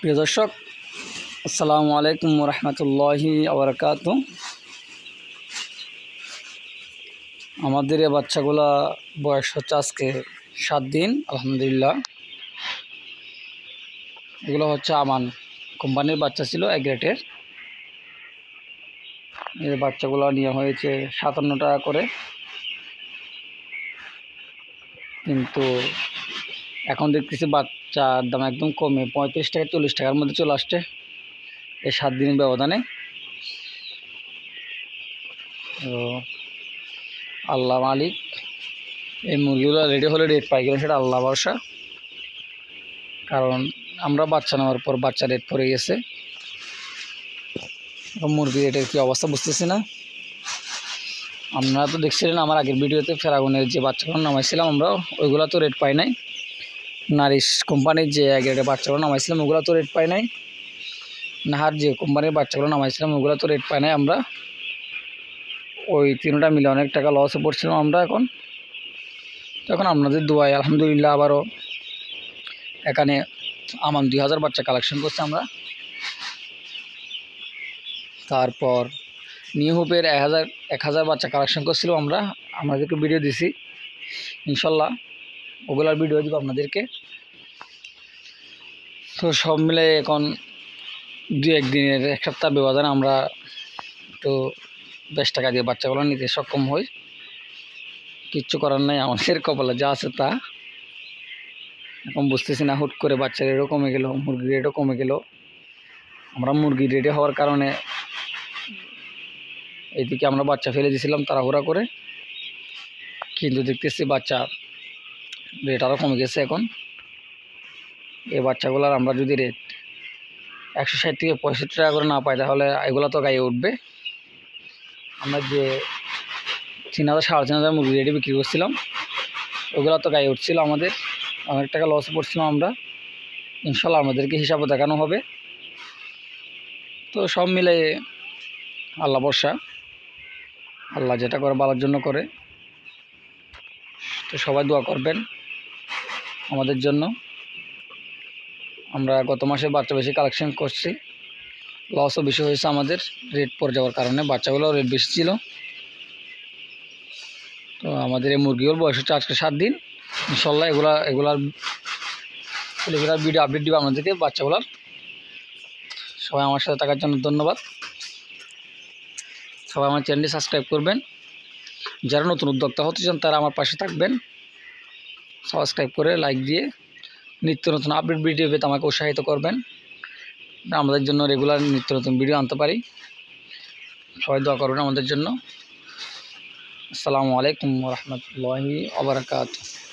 প্রিয় দর্শক, আসসালামু আলাইকুম রহমতুল্লাহি আবরকাতুহ। আমাদের এই বাচ্চাগুলা বয়স হচ্ছে আজকে 7 দিন। আলহামদুলিল্লাহ, এগুলো হচ্ছে আমান কোম্পানির বাচ্চা ছিল, এক গ্রেটের। এই বাচ্চাগুলো নিয়ে হয়েছে 57 টাকা করে, কিন্তু এখন দেখতেছি বাচ্চার দাম একদম কমে 35 টাকা 40 টাকার মধ্যে চলে আসছে এই 7 দিনের ব্যবধানে। তো আল্লাহ মালিক, এই মুরগিগুলো রেডি হলে রেট পাই গেলে সেটা আল্লাহ ভরসা। কারণ আমরা বাচ্চা নেওয়ার পর বাচ্চা রেট পড়ে গেছে। মুরগি রেটের কী অবস্থা বুঝতেছি না। আপনারা তো দেখছিলেন আমার আগের ভিডিওতে ফেরাগুনের যে বাচ্চাগুলো নামাইছিলাম আমরা, ওইগুলো তো রেট পাই নাই। নারিশ কোম্পানির যে এক রেটের বাচ্চাগুলো নামাইছিলাম ওগুলো তো রেট পাই নাই। নাহার যে কোম্পানির বাচ্চাগুলো নামাইছিলাম ওগুলো তো রেট পাই নাই আমরা। ওই তিনটা মিলে অনেক টাকা লসে পড়ছিলাম আমরা। এখন আপনাদের দোয়ায় আলহামদুলিল্লাহ আবারও এখানে আমান 2000 বাচ্চা কালেকশন করছি আমরা। তারপর নিউ হোপের 1000 বাচ্চা কালেকশন করছিলাম আমরা, আপনাদেরকে ভিডিও দিছি। ইনশাল্লাহ ওগুলার ভিডিও দিব আপনাদেরকে। তো সব মিলে এখন 2-1 দিনের, এক সপ্তাহ ব্যবধানে আমরা একটু 20 টাকা দিয়ে বাচ্চাগুলো নিতে সক্ষম হই। কিচ্ছু করার নাই, আমাদের কপালে যা আছে তা। এখন বুঝতেছি না, হুট করে বাচ্চা রেটও কমে গেল, মুরগির রেটও কমে গেল। আমরা মুরগির রেটে হওয়ার কারণে এইদিকে আমরা বাচ্চা ফেলে দিয়েছিলাম তাড়াহুড়া করে, কিন্তু দেখতেছি বাচ্চা রেট আরও কমে গেছে। এখন এই বাচ্চাগুলোর আমরা যদি রেট 160 থেকে 65 টাকা করে না পাই, তাহলে এগুলো তো গায়ে উঠবে। আমরা যে 3000 3500 মুরগি রেটে বিক্রি করছিলাম ওগুলো তো গায়ে উঠছিল, আমাদের অনেক টাকা লস পড়ছিলাম আমরা। ইনশাল্লাহ আমাদেরকে হিসাবও দেখানো হবে। তো সব মিলে আল্লাহ ভরসা, আল্লাহ যেটা করে ভালোর জন্য করে। তো সবাই দোয়া করবেন আমাদের জন্য। আমরা গত মাসে বাচ্চা বেশি কালেকশন করছি, লসও বেশি হয়েছে আমাদের রেট পড়ে যাওয়ার কারণে। বাচ্চাগুলোও রেট বেশি ছিল। তো আমাদের এই মুরগিগুলোর বয়স হচ্ছে আজকে 7 দিন। ইনশাল্লাহ এগুলার ভিডিও আপডেট দিব আপনাদেরকে বাচ্চাগুলার। সবাই আমার সাথে থাকার জন্য ধন্যবাদ। সবাই আমার চ্যানেলটি সাবস্ক্রাইব করবেন। যারা নতুন উদ্যোক্তা হতে চান তারা আমার পাশে থাকবেন, সাবস্ক্রাইব করে লাইক দিয়ে নিত্য নতুন আপডেট ভিডিও পেতে আমাকে উৎসাহিত করবেন, আমাদের জন্য রেগুলার নিত্য নতুন ভিডিও আনতে পারি। সবাই দোয়া করবেন আমাদের জন্য। আসসালামু আলাইকুম রহমতুল্লাহি ওয়া বারাকাতুহু।